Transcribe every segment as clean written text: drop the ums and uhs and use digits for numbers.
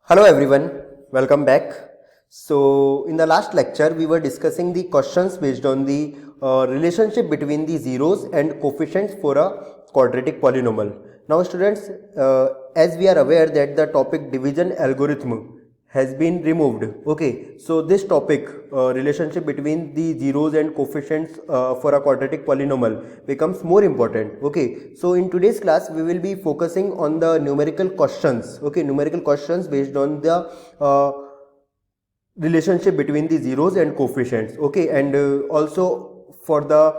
Hello everyone, welcome back. So in the last lecture we were discussing the questions based on the relationship between the zeros and coefficients for a quadratic polynomial. Now students, as we are aware that the topic division algorithm has been removed. Okay, so this topic relationship between the zeros and coefficients for a quadratic polynomial becomes more important. Okay, so in today's class we will be focusing on the numerical questions. Okay, numerical questions based on the relationship between the zeros and coefficients. Okay, and also for the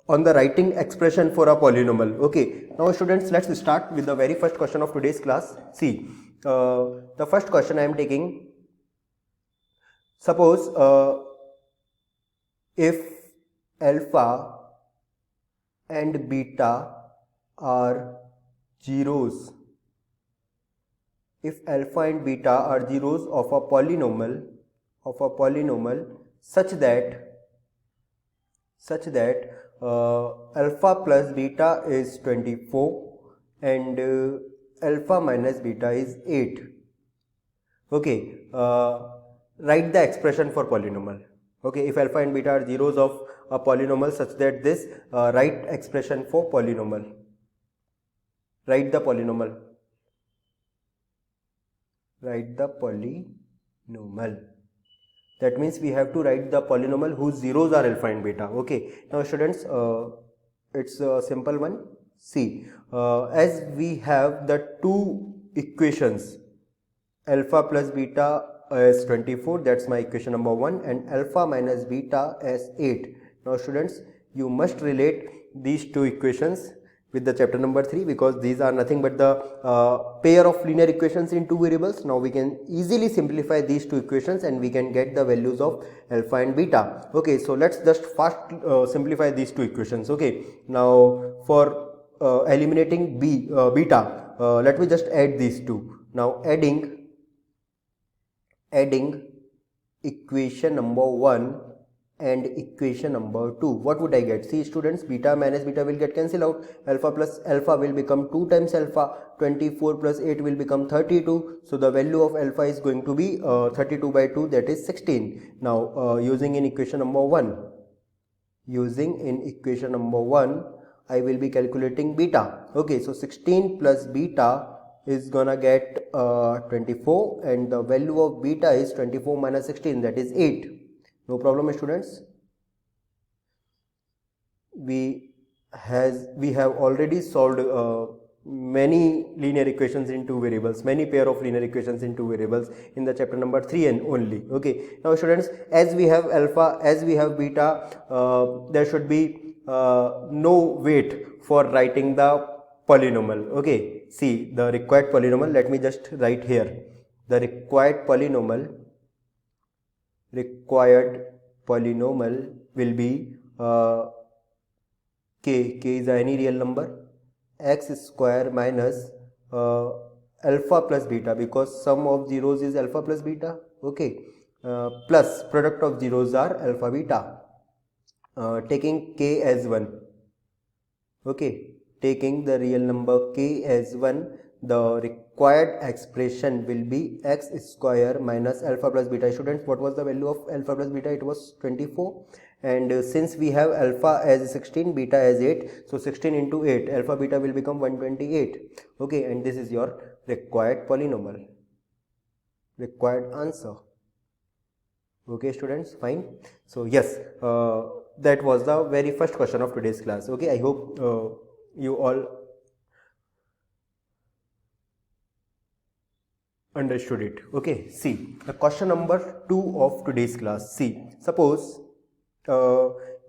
on the writing expression for a polynomial. Okay, now students, let's start with the very first question of today's class. See, the first question I am taking. Suppose if alpha and beta are zeros, if alpha and beta are zeros of a polynomial such that alpha plus beta is 24 and alpha minus beta is 8. Okay, write the expression for polynomial. Okay, if alpha and beta are zeros of a polynomial such that this, write expression for polynomial. Write the polynomial. That means we have to write the polynomial whose zeros are alpha and beta. Okay, now students, it's a simple one. See, as we have the two equations, alpha plus beta as 24, that's my equation number 1, and alpha minus beta as 8. Now students, you must relate these two equations with the chapter number 3 because these are nothing but the pair of linear equations in two variables. Now we can easily simplify these two equations and we can get the values of alpha and beta. Okay, so let's just fast simplify these two equations. Okay, now for eliminating beta, let me just add these two. Now adding equation number 1 and equation number 2, what would I get? See students, beta minus beta will get cancelled out. Alpha plus alpha will become 2 times alpha. 24 plus 8 will become 32. So the value of alpha is going to be 32 by 2, that is 16. Now using in equation number 1, I will be calculating beta. Okay, so 16 plus beta is gonna get 24, and the value of beta is 24 minus 16, that is 8. No problem students. We have already solved many linear equations in two variables, many pair of linear equations in two variables in the chapter number 3 and only. Okay, now students, as we have alpha, as we have beta, there should be no wait for writing the polynomial. Okay, see the required polynomial, let me just write here. The required polynomial will be k is any real number, x square minus alpha plus beta, because sum of zeros is alpha plus beta. Okay, plus product of zeros are alpha beta, taking k as 1. Okay, taking the real number k as 1, the required expression will be x square minus alpha plus beta. Students, what was the value of alpha plus beta? It was 24, and since we have alpha as 16, beta as 8, so 16 into 8, alpha beta will become 128. Okay, and this is your required polynomial, required answer. Okay students, fine. So yes, that was the very first question of today's class. Okay, I hope you all understood it. Okay, see the question number 2 of today's class. See, suppose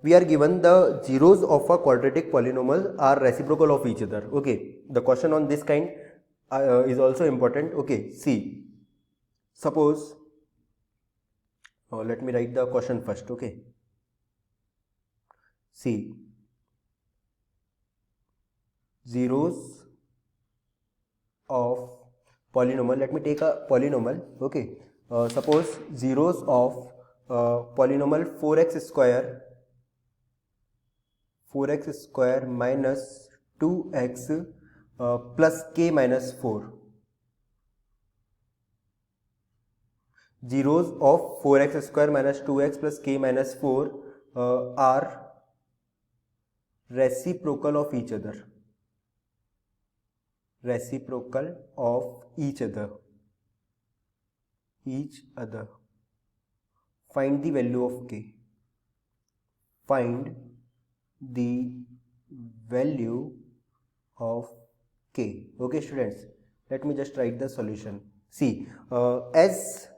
we are given the zeros of a quadratic polynomial are reciprocal of each other. Okay, the question on this kind is also important. Okay, see, suppose let me write the question first. Okay, see, zeros of polynomial, let me take a polynomial. Okay, suppose zeros of polynomial 4x square minus 2x plus k minus 4. zeros of 4x square minus 2x plus k minus 4 are reciprocal of each other. Reciprocal of each other. Find the value of k. Find the value of k. Okay, students, let me just write the solution. See, as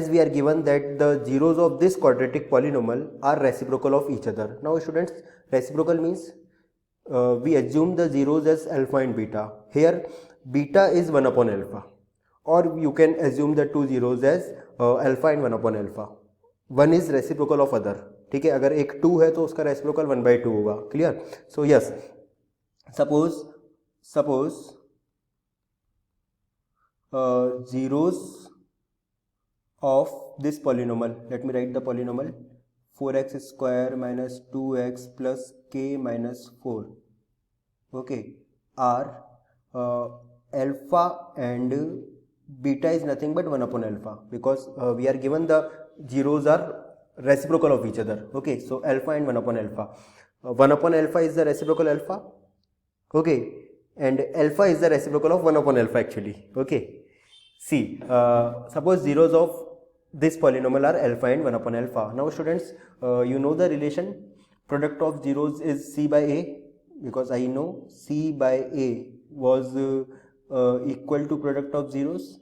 we are given that the zeros of this quadratic polynomial are reciprocal of each other. Now students, reciprocal means we assume the zeros as alpha and beta. Here beta is 1 upon alpha, or you can assume the two zeros as alpha and 1 upon alpha. One is reciprocal of other. ठीक है, अगर एक 2 है तो उसका reciprocal 1/2 होगा. Clear? So yes, suppose zeros of this polynomial, let me write the polynomial 4x square minus 2x plus k minus 4, okay, are alpha and beta is nothing but 1 upon alpha, because we are given the zeros are reciprocal of each other. Okay, so alpha and 1 upon alpha. 1 upon alpha is the reciprocal alpha, okay, and alpha is the reciprocal of 1 upon alpha actually. Okay, see, suppose zeros of this polynomial are alpha and 1 upon alpha. Now students, you know the relation product of zeros is c by a, because I know c by a was equal to product of zeros.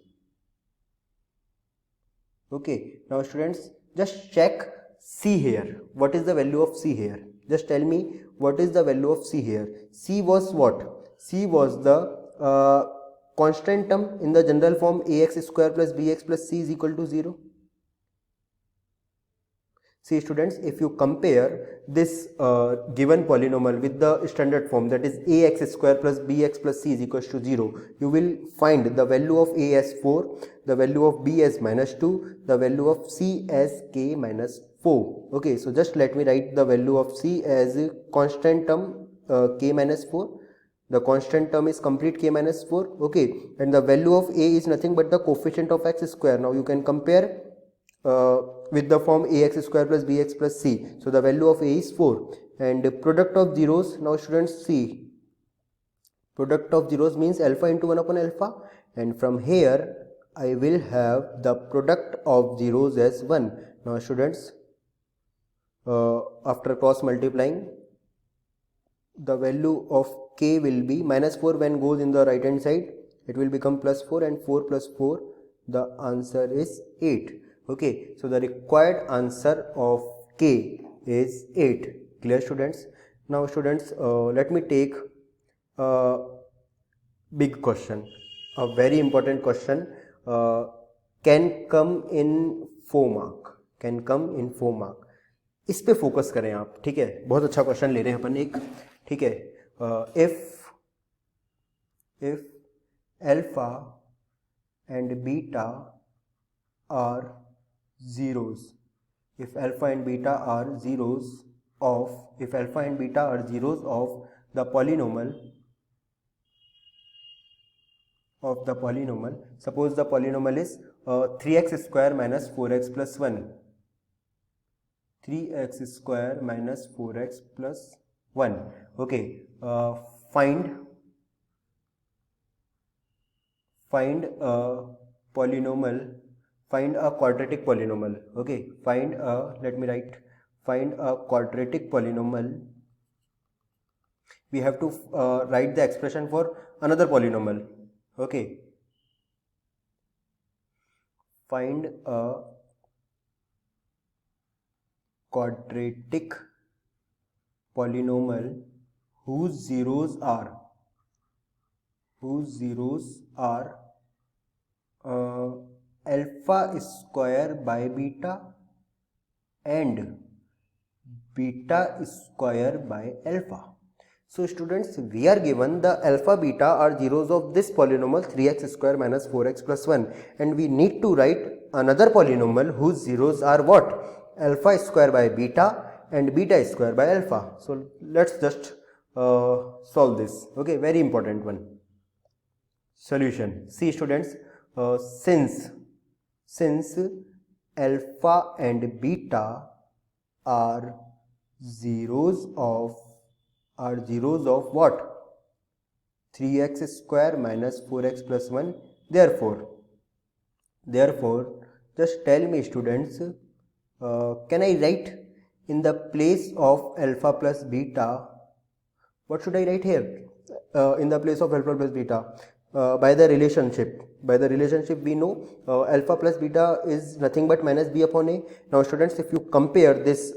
Okay, now students, just check c here. What is the value of c here? Just tell me what is the value of c here. C was what? C was the constant term in the general form ax square plus bx plus c is equal to 0. See students, if you compare this given polynomial with the standard form, that is ax square plus bx plus c is equals to 0, you will find the value of a as 4, the value of b as minus 2, the value of c as k minus 4. Okay, so just let me write the value of c as a constant term k minus 4. The constant term is complete k minus 4. Okay, and the value of a is nothing but the coefficient of x square. Now you can compare with the form ax square plus bx plus c. So the value of a is 4, and product of zeros. Now students, see, product of zeros means alpha into 1 upon alpha, and from here I will have the product of zeros as 1. Now students, after cross multiplying, the value of k will be minus 4 when goes in the right hand side, it will become plus 4, and 4 plus 4, the answer is 8. Okay, so the required answer of k is 8. Clear students? Now students, let me take a big question, a very important question, can come in 4 mark, can come in 4 mark. इस पे focus करें आप, ठीक है? बहुत अच्छा question ले रहे हैं अपन एक, ठीक है? if alpha and beta are zeros, if alpha and beta are zeros of, if alpha and beta are zeros of the polynomial, suppose the polynomial is 3x square minus 4x plus 1, 3x square minus 4x plus 1. Okay, find a polynomial, find a quadratic polynomial. Okay, find a, let me write, find a quadratic polynomial. We have to write the expression for another polynomial. Okay, find a quadratic polynomial whose zeros are alpha square by beta and beta square by alpha. So students, we are given the alpha beta are zeros of this polynomial 3x square minus 4x plus 1, and we need to write another polynomial whose zeros are what? Alpha square by beta and beta square by alpha. So let's just solve this. Okay, very important one. Solution. See students, since alpha and beta are zeros of what? 3x square minus 4x plus 1. Therefore, just tell me, students, can I write in the place of alpha plus beta, what should I write here? In the place of alpha plus beta, by the relationship we know alpha plus beta is nothing but minus b upon a. Now students, if you compare this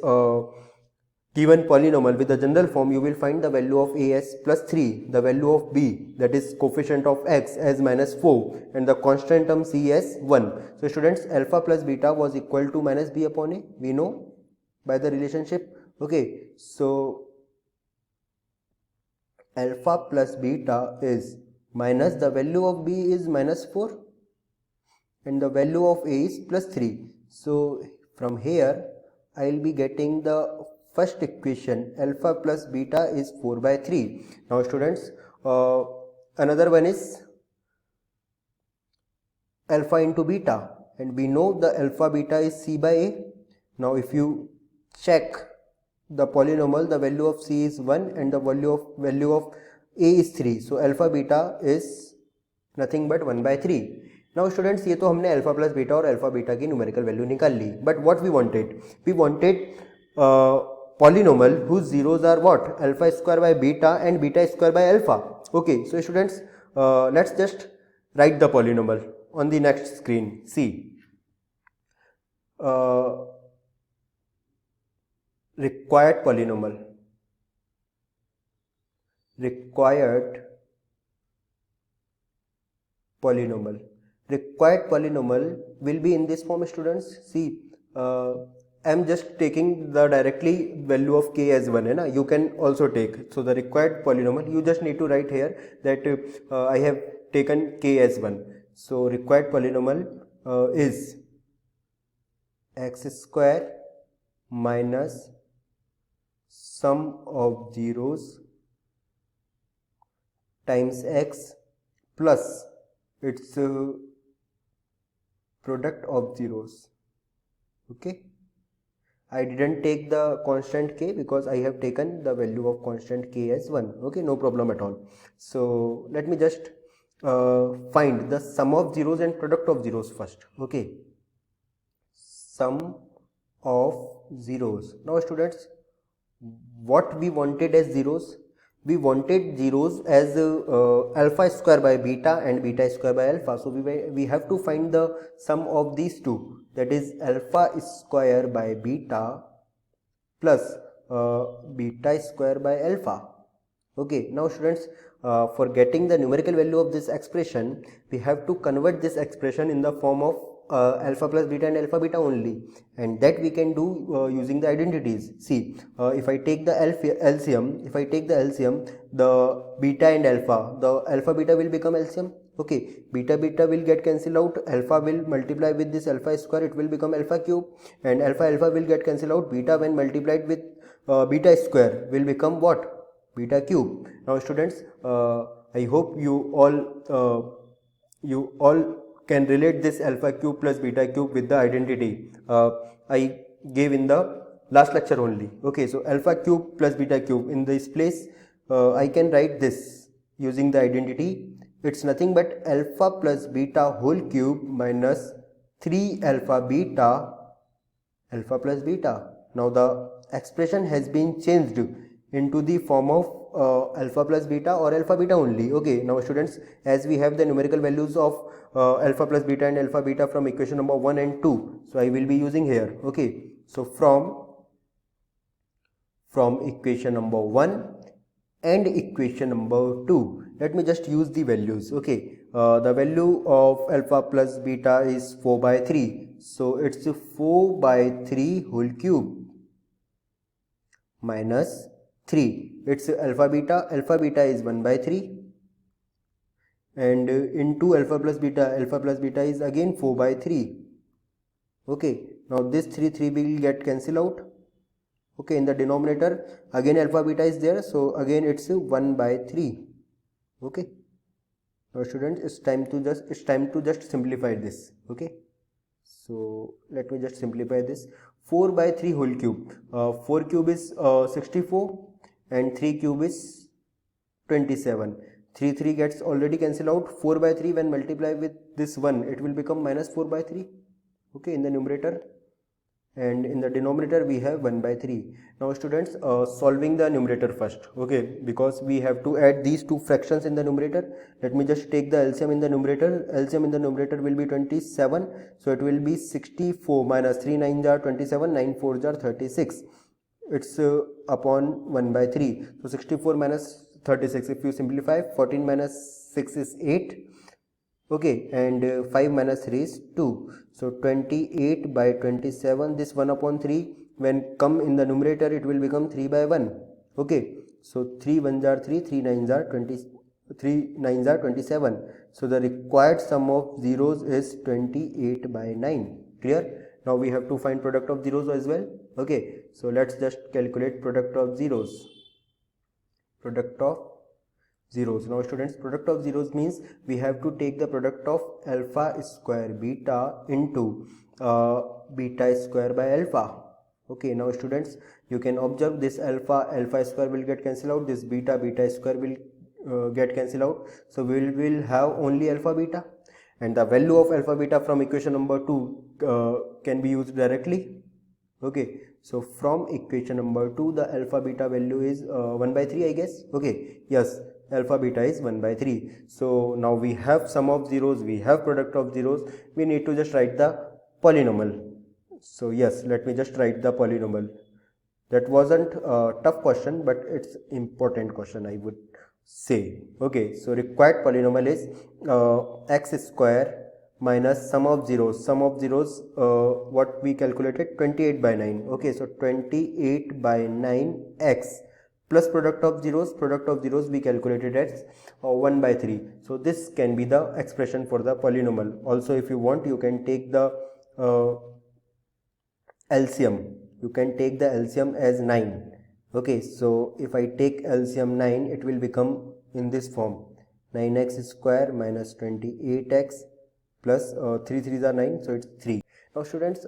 given polynomial with the general form, you will find the value of a as plus 3, the value of b, that is coefficient of x, as minus 4, and the constant term c as 1. So students, alpha plus beta was equal to minus b upon a, we know by the relationship. Okay, so alpha plus beta is minus, the value of b is minus 4 and the value of a is plus 3. So from here I will be getting the first equation, alpha plus beta is 4 by 3. Now students, another one is alpha into beta, and we know the alpha beta is c by a. Now if you check the polynomial, the value of c is 1 and the value of a is 3. So alpha beta is nothing but 1 by 3. Now students, ये तो हमने alpha plus beta और alpha beta की numerical value निकाल ली. But what we wanted? We wanted polynomial whose zeros are what? Alpha square by beta and beta square by alpha. Okay, so students, let's just write the polynomial on the next screen. See, required polynomial will be in this form, students. See, I am just taking the directly value of k as 1, na? You can also take. So the required polynomial, you just need to write here that I have taken k as 1. So required polynomial is x square minus sum of zeros times x plus its product of zeros. Okay, I didn't take the constant k because I have taken the value of constant k as 1. Okay, no problem at all. So let me just find the sum of zeros and product of zeros first. Okay, sum of zeros. Now students, what we wanted as zeros? We wanted zeros as alpha square by beta and beta square by alpha. So we have to find the sum of these two, that is alpha square by beta plus beta square by alpha. Okay, now students, for getting the numerical value of this expression, we have to convert this expression in the form of alpha plus beta and alpha beta only, and that we can do using the identities. See, if I take the LCM, the beta and alpha, the alpha beta will become LCM. Okay, beta will get cancelled out, alpha will multiply with this alpha square, it will become alpha cube, and alpha will get cancelled out, beta when multiplied with beta square will become what? Beta cube. Now students, I hope you all can relate this alpha cube plus beta cube with the identity I gave in the last lecture only. Okay, so alpha cube plus beta cube, in this place I can write this using the identity. It's nothing but alpha plus beta whole cube minus 3 alpha plus beta. Now the expression has been changed into the form of alpha plus beta or alpha beta only. Okay, now students, as we have the numerical values of alpha plus beta and alpha beta from equation number 1 and 2, so I will be using here. Okay, so from equation number 1 and equation number 2, let me just use the values. Okay, the value of alpha plus beta is 4 by 3, so it's 4 by 3 whole cube minus 3, it's alpha beta is 1 by 3, and into alpha plus beta is again 4 by 3. Okay, now this 3 will get cancelled out. Okay, in the denominator again alpha beta is there, so again it's 1 by 3. Okay, now students, it's time to just simplify this. Okay, So let me just simplify this. 4 by 3 whole cube. 4 cube is 64 and 3 cube is 27. 3 gets already cancelled out. 4 by 3 when multiply with this 1, it will become minus 4 by 3. Okay, in the numerator, and in the denominator we have 1 by 3. Now students, solving the numerator first, okay, because we have to add these two fractions in the numerator. Let me just take the LCM in the numerator. LCM in the numerator will be 27, so it will be 64 minus 3 9s are 27, 9 4s are 36. It's upon 1 by 3. So 64 minus 36, if you simplify, 14 minus 6 is 8. Okay, and 5 minus 3 is 2. So 28 by 27, this 1 upon 3, when come in the numerator, it will become 3 by 1. Okay, so 3 1s are 3, 3 9s are 20, 3 9s are 27. So the required sum of zeros is 28 by 9. Clear? Now we have to find product of zeros as well. Okay, so let's just calculate product of zeros. Product of zeros. Now students, product of zeros means we have to take the product of alpha square beta into beta square by alpha. Okay, now students, you can observe this alpha square will get cancelled out, this beta square will get cancelled out. So we will have only alpha beta, and the value of alpha beta from equation number 2 can be used directly. Okay, so from equation number 2, the alpha beta value is 1 by 3, I guess. Okay, yes, alpha beta is 1 by 3. So now we have sum of zeros, we have product of zeros, we need to just write the polynomial. So yes, let me just write the polynomial. That wasn't a tough question, but it's important question, I would say. Okay, so required polynomial is x square minus sum of zeros. Sum of zeros, what we calculated, 28 by 9. Okay, so 28 by 9 x plus product of zeros we calculated as 1 by 3. So this can be the expression for the polynomial. Also, if you want, you can take the LCM. You can take the LCM as 9. Okay, so if I take LCM 9, it will become in this form, 9x square minus 28x plus 3 3s are 9, so it's 3. Now students,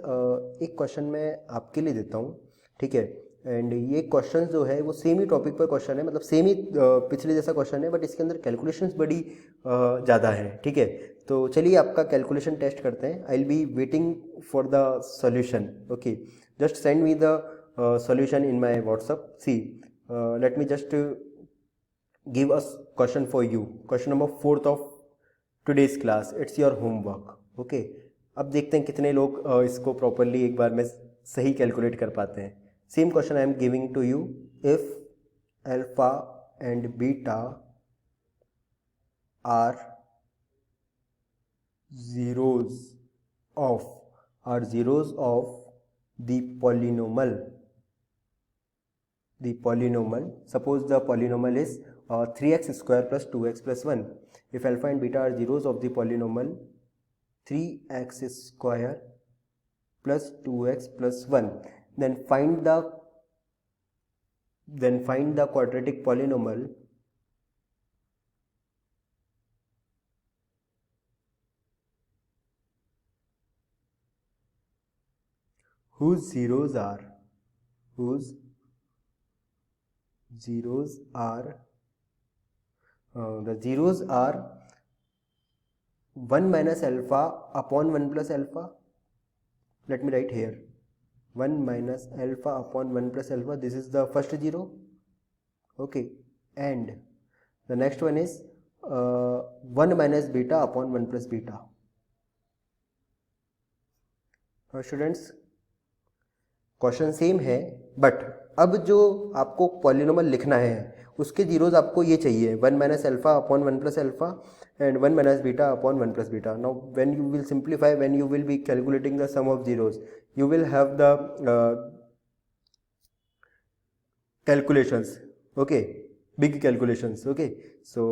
एक question मैं आपके लिए देता हूँ, ठीक है, and ये question जो है वो सेम ही टॉपिक पर क्वेश्चन है, मतलब सेम ही पिछले जैसा क्वेश्चन है, बट इसके अंदर कैलकुलेशंस बड़ी ज़्यादा है, ठीक है. तो चलिए आपका कैलकुलेशन टेस्ट करते हैं. I will be waiting for the solution. Okay, just send me the solution in my WhatsApp. See, let me just give a question for you. Question number 4th of today's class. It's your homework. Okay, अब देखते हैं कितने लोग इसको properly एक बार में सही calculate कर पाते हैं. Same question I am giving to you. If alpha and beta are zeros of the polynomial, suppose the polynomial is 3x square plus 2x plus 1. If alpha and beta are zeros of the polynomial 3x square plus 2x plus 1, then find the quadratic polynomial whose zeros are the zeros are 1 minus alpha upon 1 plus alpha. Let me write here 1 minus alpha upon 1 plus alpha. This is the first zero. Okay, and the next one is 1 minus beta upon 1 plus beta. Now students, question same है, but अब जो आपको polynomial लिखना है उसके zeros आपको ये चाहिए 1 minus alpha upon 1 plus alpha and 1 minus beta upon 1 plus beta. Now when you will simplify, when you will be calculating the sum of zeros, you will have the calculations. Okay, big calculations. Okay, so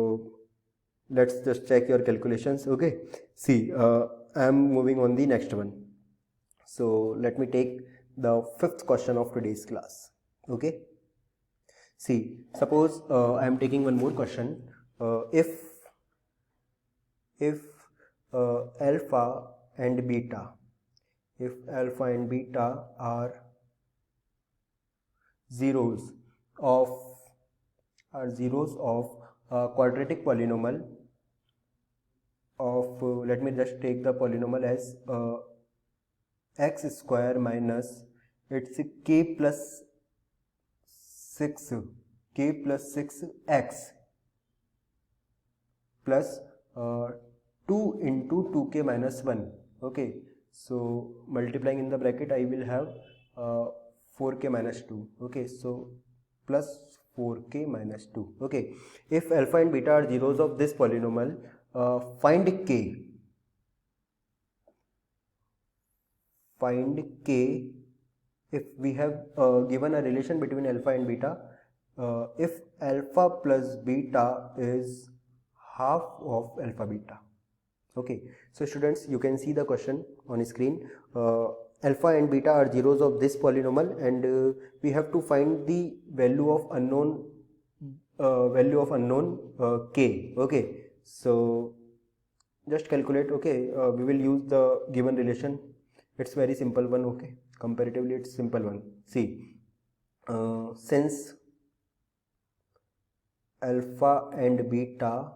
let's just check your calculations. Okay, see, I am moving on the next one. So let me take the 5th question of today's class. Okay, see, suppose I am taking one more question. If alpha and beta if alpha and beta are zeros of a quadratic polynomial of let me just take the polynomial as x square minus it's k plus 6 x plus 2 into 2k minus 1. Okay, so multiplying in the bracket I will have 4k minus 2. Okay, so plus 4k minus 2. Okay, if alpha and beta are zeros of this polynomial, find k. If we have given a relation between alpha and beta, if alpha plus beta is half of alpha beta. Okay, so students, you can see the question on screen. Alpha and beta are zeros of this polynomial, and we have to find the value of unknown k. Okay, so just calculate. Okay, we will use the given relation. It's very simple one. Okay, comparatively it's simple one. See, since alpha and beta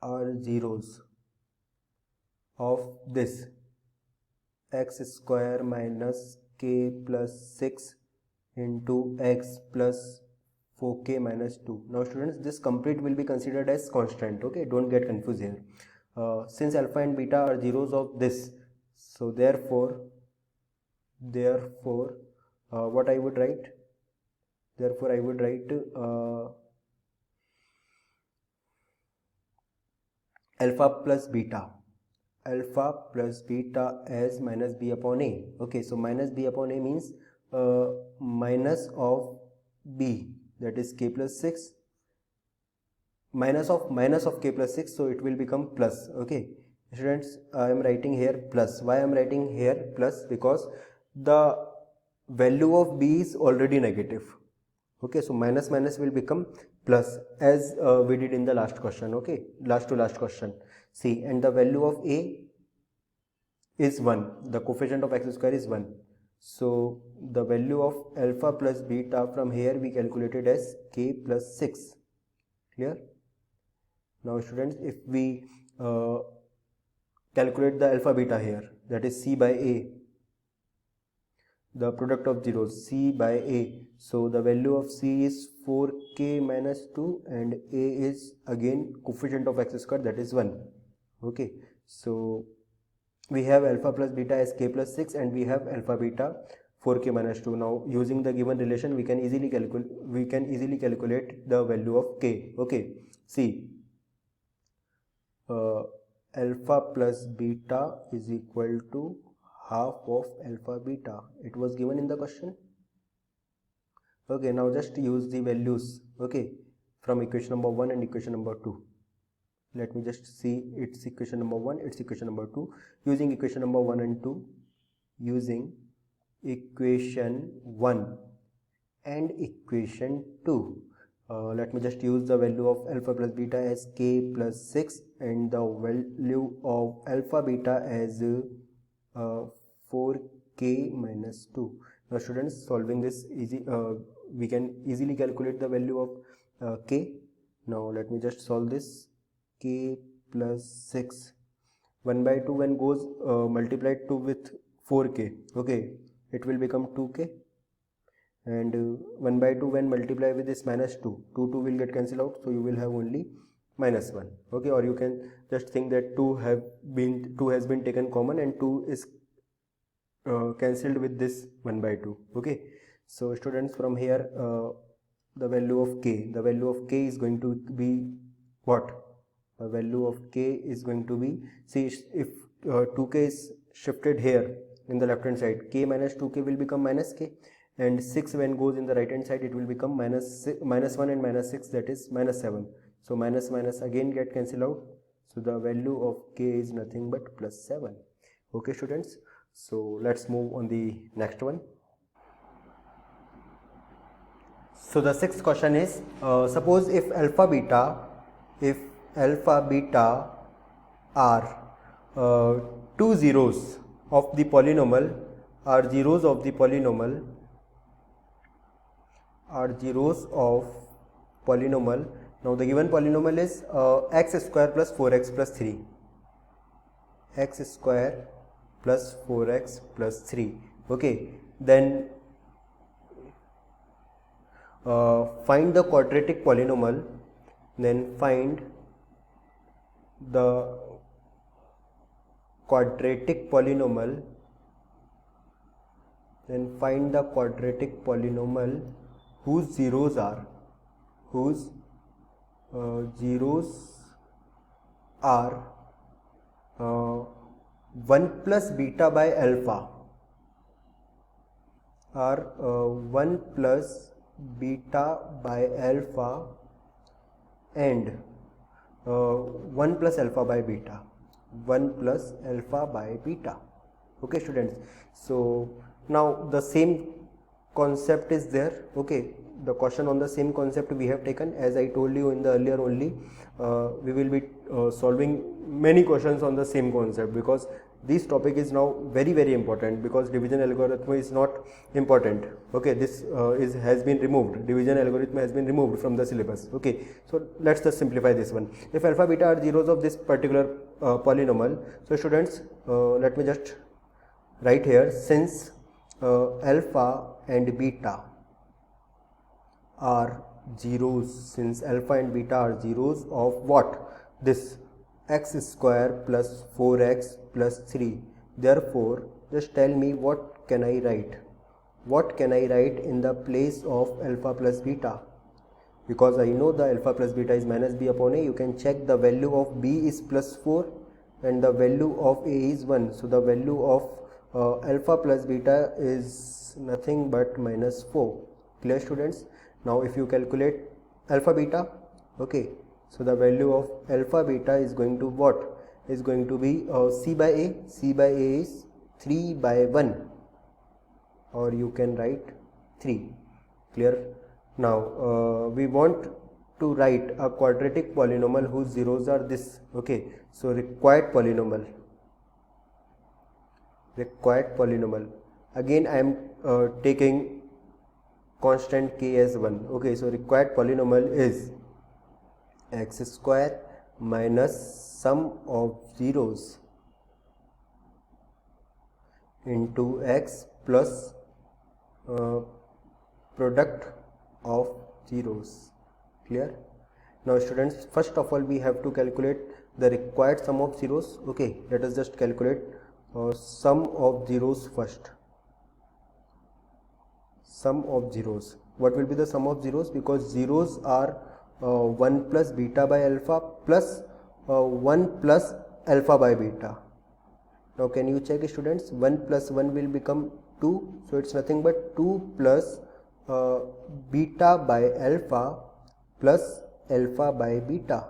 are zeros of this x square minus k plus 6 into x plus 4k minus 2. Now students, this complete will be considered as constant. Okay, don't get confused here. Since alpha and beta are zeros of this, so therefore what I would write? Therefore I would write alpha plus beta as minus b upon a. Okay, so minus b upon a means minus of b, that is k plus 6, minus of k plus 6, so it will become plus. Okay students, I am writing here plus. Why I am writing here plus? Because the value of b is already negative. Okay, so minus will become plus, as we did in the last question. Okay, last to last question. See, and the value of a is 1. The coefficient of x square is 1. So the value of alpha plus beta from here we calculated as k plus 6. Clear? Now students, if we calculate the alpha beta here, that is c by a, the product of zeros, c by a, so the value of c is 4k minus 2 and a is again coefficient of x square, that is 1. Okay, so we have alpha plus beta as k plus 6 and we have alpha beta 4k minus 2. Now using the given relation we can easily calculate the value of k. Okay, see, alpha plus beta is equal to half of alpha beta. It was given in the question. Okay, now just use the values, okay, from equation number 1 and equation number 2. Let me just see its equation number 1, its equation number 2. Using equation number 1 and 2, using equation 1 and equation 2, let me just use the value of alpha plus beta as k plus 6 and the value of alpha beta as 4k minus 2. Now students, solving this easy, we can easily calculate the value of k. Now let me just solve this. K plus 6, 1 by 2 when goes multiplied to with 4k, okay, it will become 2k, and 1 by 2 when multiplied with this minus 2 will get cancelled out, so you will have only minus 1. Okay, or you can just think that 2 has been taken common and 2 is cancelled with this 1 by 2. Okay, so students, from here the value of k is going to be what? The value of k is going to be, see, if 2k is shifted here in the left hand side, k minus 2k will become minus k, and 6 when goes in the right hand side, it will become minus 1 and minus 6, that is minus 7. So minus again get cancelled out, so the value of k is nothing but plus 7. Okay students, so let's move on the next one. So the sixth question is, suppose if alpha beta are two zeros of the polynomial are zeros of the polynomial Now the given polynomial is x square plus 4x plus 3, x square plus 4x plus 3. Okay, then find the quadratic polynomial, then find the quadratic polynomial whose zeros are 1 plus beta by alpha, and 1 plus alpha by beta. Okay students, so now the same concept is there. Okay, the question on the same concept we have taken. As I told you in the earlier only, we will be solving many questions on the same concept, because this topic is now very important, because division algorithm is not important. Okay, this has been removed. Division algorithm has been removed from the syllabus. Okay, so let's just simplify this one. If alpha beta are zeros of this particular polynomial, so students, let me just write here, since alpha and beta are zeros of what? This x square plus 4x plus 3. Therefore, just tell me what can I write? What can I write in the place of alpha plus beta? Because I know the alpha plus beta is minus b upon a. You can check the value of b is plus 4 and the value of a is 1. So the value of alpha plus beta is nothing but minus 4. Clear students? Now if you calculate alpha beta, okay, so the value of alpha beta is going to what? Is going to be c by a. C by a is 3 by 1, or you can write 3. Clear? Now we want to write a quadratic polynomial whose zeros are this. Okay, so required polynomial. Again I am taking constant k as 1. Okay, so required polynomial is x square minus sum of zeros into x plus product of zeros. Clear? Now students, first of all we have to calculate the required sum of zeros. Okay, let us just calculate sum of zeros first. Sum of zeros. What will be the sum of zeros? Because zeros are 1 plus beta by alpha plus 1 plus alpha by beta. Now can you check students? 1 plus 1 will become 2. So it's nothing but 2 plus beta by alpha plus alpha by beta.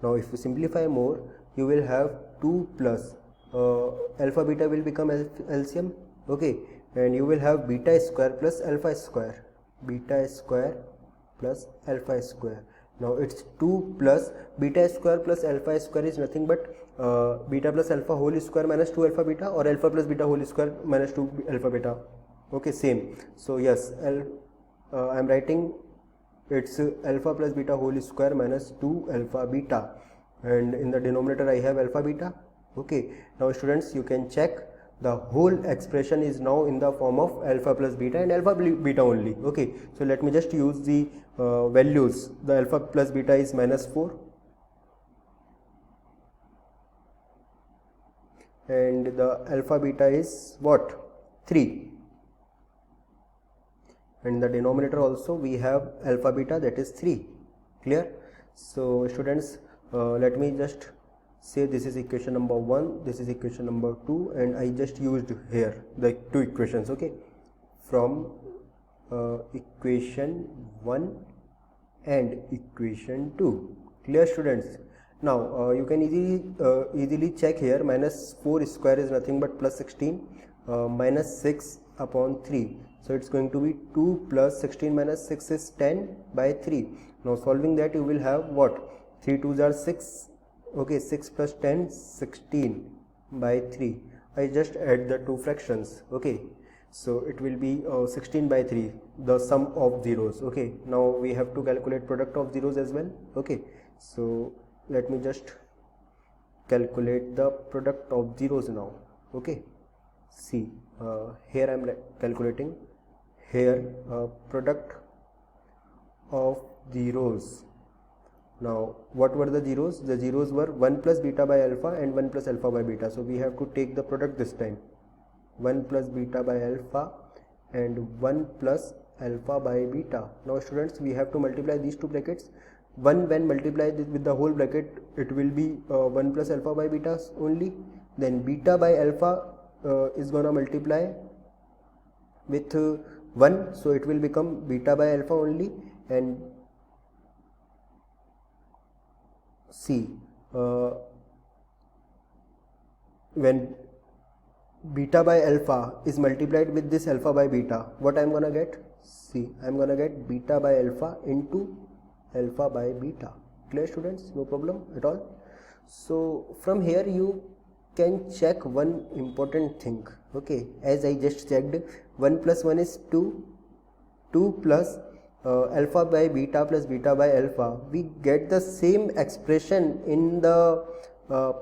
Now if you simplify more, you will have 2 plus alpha beta will become LCM. Okay, and you will have beta square plus alpha square. Now it's 2 plus beta square plus alpha square is nothing but beta plus alpha whole square minus 2 alpha beta, or alpha plus beta whole square minus 2 alpha beta. Okay, same. So yes, I am writing it's alpha plus beta whole square minus 2 alpha beta, and in the denominator I have alpha beta. Okay, now students, you can check the whole expression is now in the form of alpha plus beta and alpha beta only. Okay, so let me just use the values. The alpha plus beta is minus 4 and the alpha beta is what? 3, and the denominator also we have alpha beta, that is 3. Clear? So students, let me just say this is equation number 1, this is equation number 2, and I just used here the two equations. Okay, from equation 1 and equation 2. Clear students? Now you can easily check here. Minus 4 square is nothing but plus 16 minus 6 upon 3. So it's going to be 2 plus 16 minus 6 is 10 by 3. Now solving that, you will have what? 3 2s are 6. Okay, 6 plus 10, 16 by 3. I just add the two fractions. Okay, so it will be 16 by 3, the sum of zeros. Okay, now we have to calculate product of zeros as well. Okay, so let me just calculate the product of zeros now. Okay, see, here I am calculating here product of zeros. Now what were the zeros? The zeros were 1 plus beta by alpha and 1 plus alpha by beta. So we have to take the product this time. 1 plus beta by alpha and 1 plus alpha by beta. Now students, we have to multiply these two brackets. 1 when multiplied with the whole bracket, it will be 1 plus alpha by beta only. Then beta by alpha is gonna multiply with 1, so it will become beta by alpha only. And see, when beta by alpha is multiplied with this alpha by beta, what I am gonna get? See, I am gonna get beta by alpha into alpha by beta. Clear students? No problem at all. So from here you can check one important thing. Okay, as I just checked, 1 plus 1 is 2, 2 plus alpha by beta plus beta by alpha, we get the same expression in the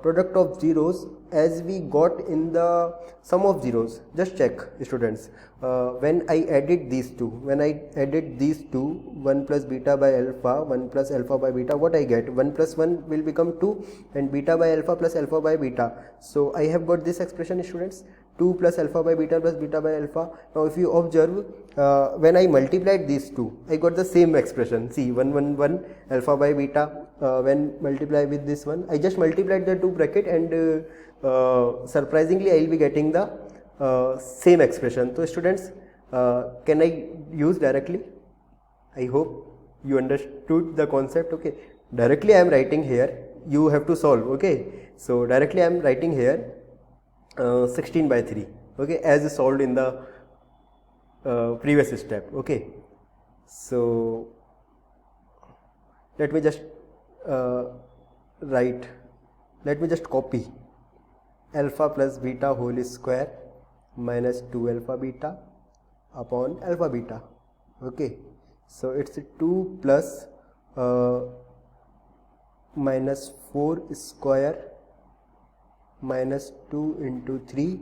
product of zeros as we got in the sum of zeros. Just check students, when I added these two, 1 plus beta by alpha, 1 plus alpha by beta, what I get? 1 plus 1 will become 2 and beta by alpha plus alpha by beta. So I have got this expression students, 2 plus alpha by beta plus beta by alpha. Now if you observe, when I multiplied these two, I got the same expression. See, 1 1 1 alpha by beta, when multiply with this one, I just multiplied the two bracket and surprisingly I will be getting the same expression. So students, can I use directly? I hope you understood the concept. Okay, directly I am writing here, you have to solve. Okay, so directly I am writing here 16 by 3. Okay, as solved in the previous step. Okay, so let me just let me just copy alpha plus beta whole square minus 2 alpha beta upon alpha beta. Okay, so it's 2 plus minus 4 square minus 2 into 3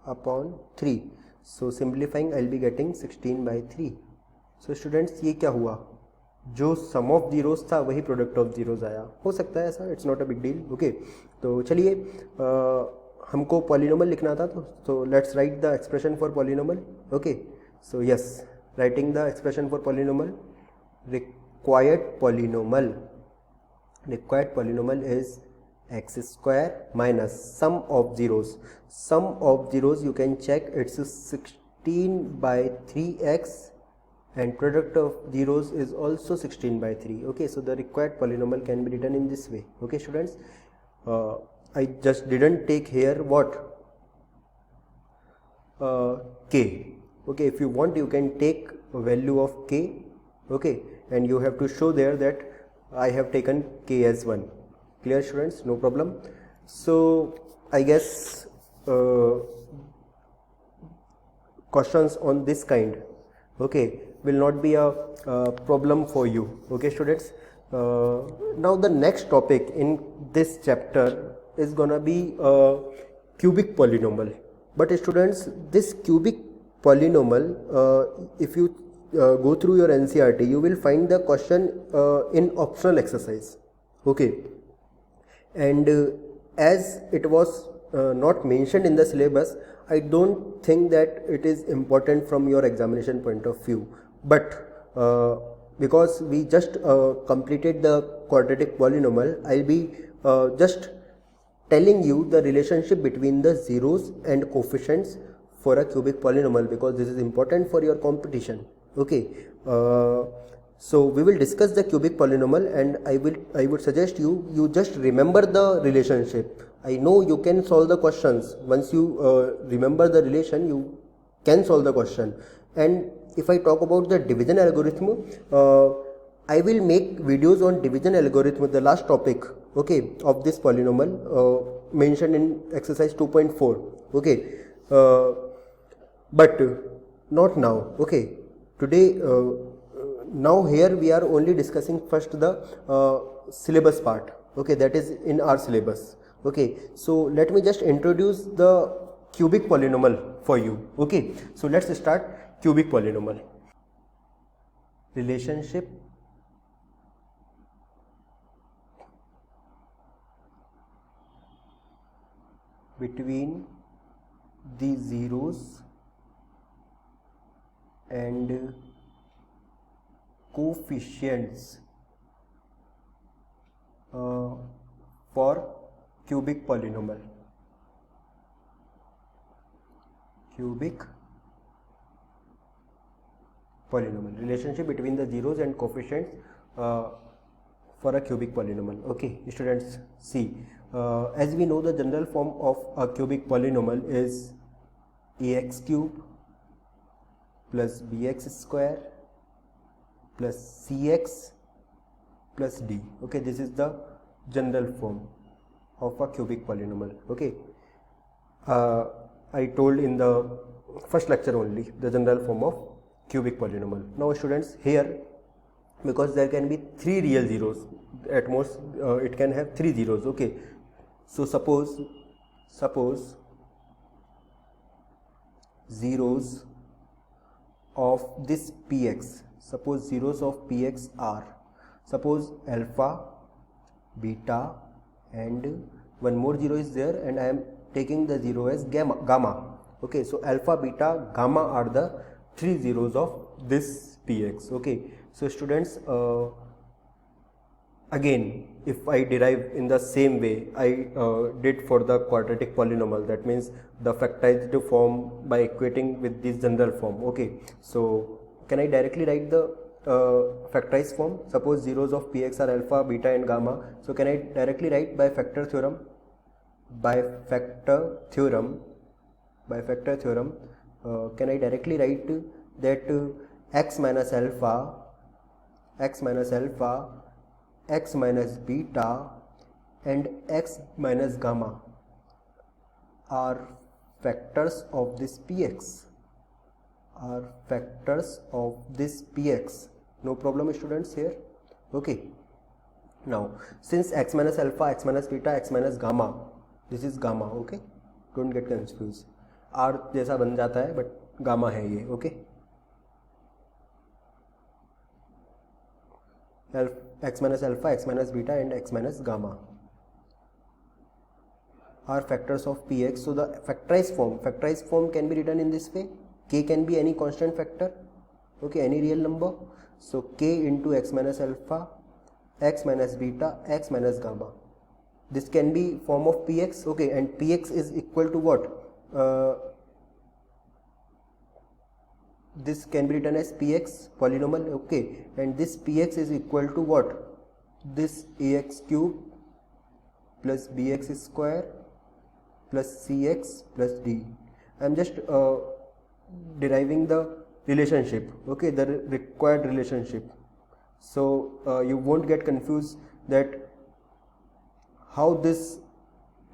upon 3. So simplifying, I will be getting 16 by 3. So students, ये क्या हुआ? जो सम of zeros था वही product of zeros आया. हो सकता है ऐसा, it's not a big deal. Okay, तो चलिए, हमको पॉलिनोमल लिखना था, तो let's write the expression for polynomial. Okay, so yes, writing the expression for polynomial. Required polynomial is x square minus sum of zeros. Sum of zeros you can check, it's 16 by 3x and product of zeros is also 16 by 3. Okay, so the required polynomial can be written in this way. Okay students, I just didn't take here what k. Okay, if you want you can take a value of k. Okay, and you have to show there that I have taken k as 1. Clear students? No problem. So I guess questions on this kind, okay, will not be a problem for you. Okay students, now the next topic in this chapter is gonna be cubic polynomial. But students, this cubic polynomial, if you go through your NCERT, you will find the question in optional exercise. Okay, and as it was not mentioned in the syllabus, I don't think that it is important from your examination point of view. But because we just completed the quadratic polynomial, I'll be just telling you the relationship between the zeros and coefficients for a cubic polynomial, because this is important for your competition. Okay, so we will discuss the cubic polynomial, and I would suggest you just remember the relationship. I know you can solve the questions. Once you remember the relation, you can solve the question. And if I talk about the division algorithm, I will make videos on division algorithm, the last topic, okay, of this polynomial. mentioned in exercise 2.4. okay, but not now. Okay, today now here we are only discussing first the syllabus part. Okay, that is in our syllabus. Okay, so let me just introduce the cubic polynomial for you. Okay, so let's start cubic polynomial. Relationship between the zeros and coefficients for cubic polynomial. Cubic polynomial, relationship between the zeros and coefficients for a cubic polynomial. Okay, students, see, as we know, the general form of a cubic polynomial is ax cube plus bx square plus cx plus d. Okay, this is the general form of a cubic polynomial. Okay, I told in the first lecture only the general form of cubic polynomial. Now students, here, because there can be 3 real zeros, at most it can have 3 zeros. Okay, so suppose zeros of this px, suppose zeros of px are, suppose alpha, beta, and one more zero is there, and I am taking the zero as gamma. Okay, so alpha, beta, gamma are the 3 zeros of this px. Okay, so students, again, if I derive in the same way I did for the quadratic polynomial, that means the factorized form by equating with this general form. Okay, so can I directly write the factorized form? Suppose zeros of px are alpha, beta, and gamma. So can I directly write by factor theorem? By factor theorem, can I directly write that x minus alpha, x minus beta, and x minus gamma are factors of this px, no problem students here. Okay, now since x minus alpha, x minus beta, x minus gamma, this is gamma. Okay, don't get confused, r जैसा बन जाता है but gamma है ये. Okay, x minus alpha, x minus beta, and x minus gamma are factors of px. So the factorized form can be written in this way. K can be any constant factor. Okay, any real number. So k into x minus alpha, x minus beta, x minus gamma. This can be form of px. Okay, and px is equal to what? This can be written as px polynomial. Okay, and this px is equal to what? This ax cube plus bx square plus cx plus d. I am just deriving the relationship. Okay, the required relationship. So you won't get confused that how this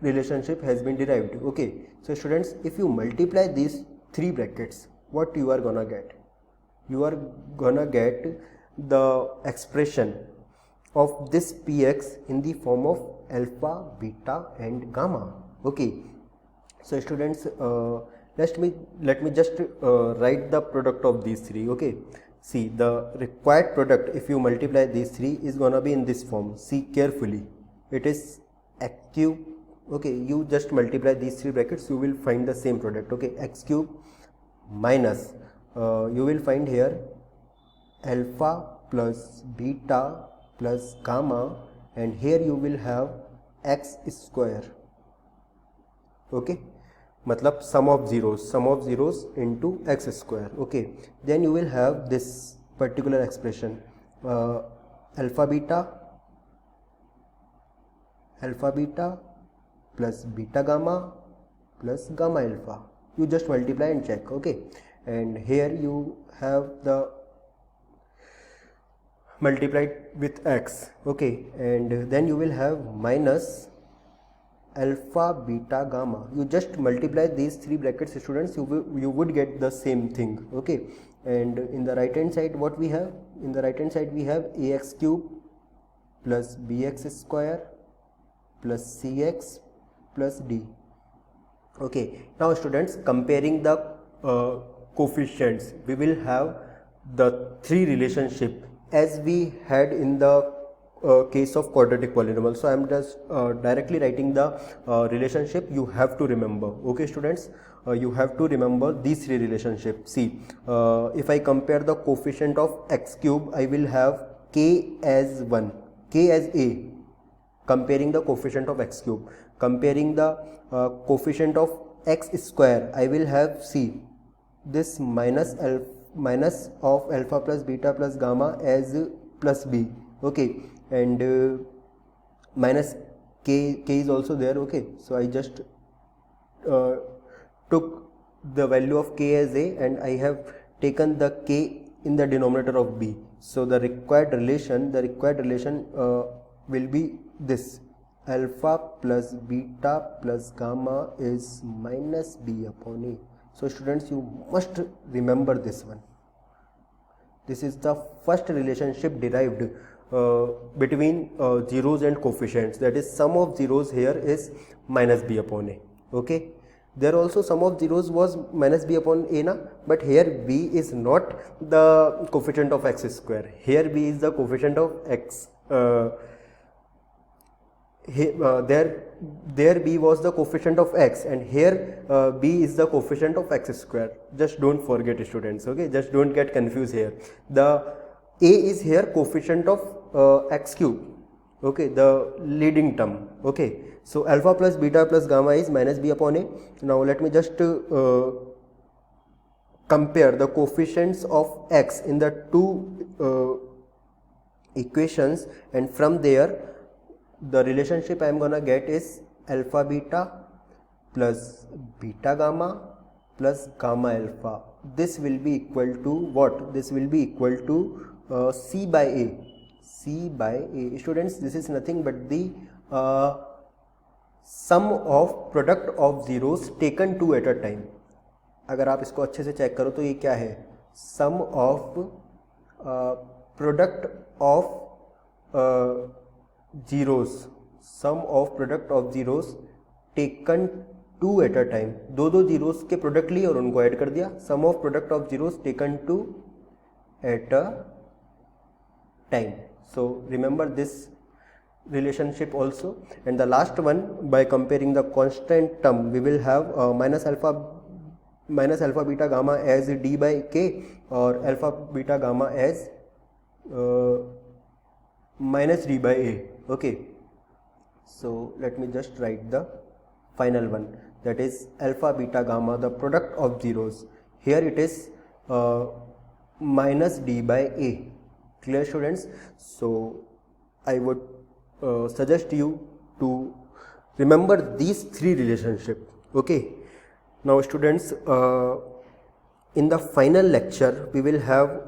relationship has been derived. Okay, so students, if you multiply these 3 brackets, what you are gonna get? You are gonna get the expression of this px in the form of alpha, beta, and gamma. Okay, so students, let me just write the product of these 3. Okay, see, the required product, if you multiply these 3, is gonna be in this form. See carefully, it is x cube. Okay, you just multiply these 3 brackets, you will find the same product. Okay, x cube minus you will find here alpha plus beta plus gamma, and here you will have x square. Okay, matlab sum of zeros into x square. Okay, then you will have this particular expression, alpha beta plus beta gamma plus gamma alpha. You just multiply and check. Okay, and here you have the multiplied with x. Okay, and then you will have minus alpha, beta, gamma. You just multiply these three brackets, students, you would get the same thing. Okay, and in the right hand side, what we have? In the right hand side we have ax cube plus bx square plus cx plus d. Okay, now students, comparing the coefficients, we will have the three relationship as we had in the case of quadratic polynomial. So I am just directly writing the relationship. You have to remember. Okay, students, you have to remember these three relationships. See, if I compare the coefficient of x cube, I will have k as 1, k as a, comparing the coefficient of x cube. Comparing the coefficient of x square, I will have, see, this minus of alpha plus beta plus gamma as plus b. Okay, and minus k is also there. Okay, so I just took the value of k as a, and I have taken the k in the denominator of b. So the required relation will be this: alpha plus beta plus gamma is minus b upon a. So students, you must remember this one. This is the first relationship derived between zeros and coefficients, that is sum of zeros here is minus b upon a. Okay, there also sum of zeros was minus b upon a na, but here b is not the coefficient of x square, here b is the coefficient of x. There b was the coefficient of x, and here b is the coefficient of x square. Just don't forget, students. Okay, just don't get confused here. The a is here coefficient of x cube. Okay, the leading term. Okay, so alpha plus beta plus gamma is minus b upon a. Now let me just compare the coefficients of x in the two equations, and from there the relationship I am gonna get is alpha beta plus beta gamma plus gamma alpha. This will be equal to what? This will be equal to c by a. C by a. Students, this is nothing but the sum of product of zeros taken two at a time. अगर आप इसको अच्छे से check करो तो ये क्या है? Sum of product of zeros, sum of product of zeros taken two at a time. दो zeros के product लिए और उनको add कर दिया. Sum of product of zeros taken two at a time. So remember this relationship also. And the last one, by comparing the constant term, we will have minus alpha beta gamma as d by k, or alpha beta gamma as minus d by a. Okay, so let me just write the final one, that is alpha beta gamma, the product of zeros. Here it is minus d by a. Clear, students? So I would suggest you to remember these three relationships. Okay, now students, in the final lecture we will have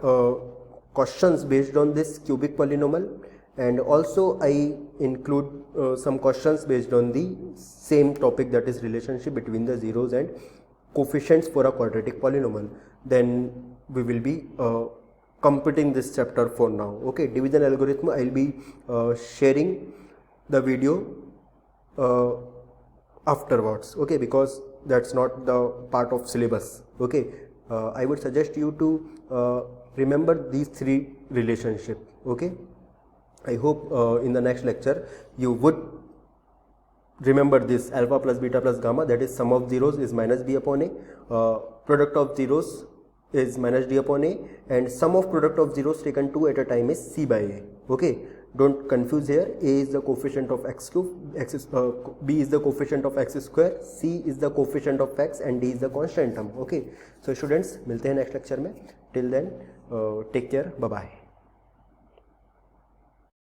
questions based on this cubic polynomial, and also I include some questions based on the same topic, that is relationship between the zeros and coefficients for a quadratic polynomial. Then we will be completing this chapter for now. Okay, division algorithm, I will be sharing the video afterwards. Okay, because that's not the part of syllabus. Okay, I would suggest you to remember these three relationships. Okay, I hope in the next lecture you would remember this: alpha plus beta plus gamma, that is sum of zeros is minus b upon a, product of zeros is minus d upon a, and sum of product of zeros taken two at a time is c by a. Okay, don't confuse here. A is the coefficient of x cube, b is the coefficient of x square, c is the coefficient of x, and d is the constant term. Okay, so students, मिलते हैं next lecture में. Till then, take care. Bye bye.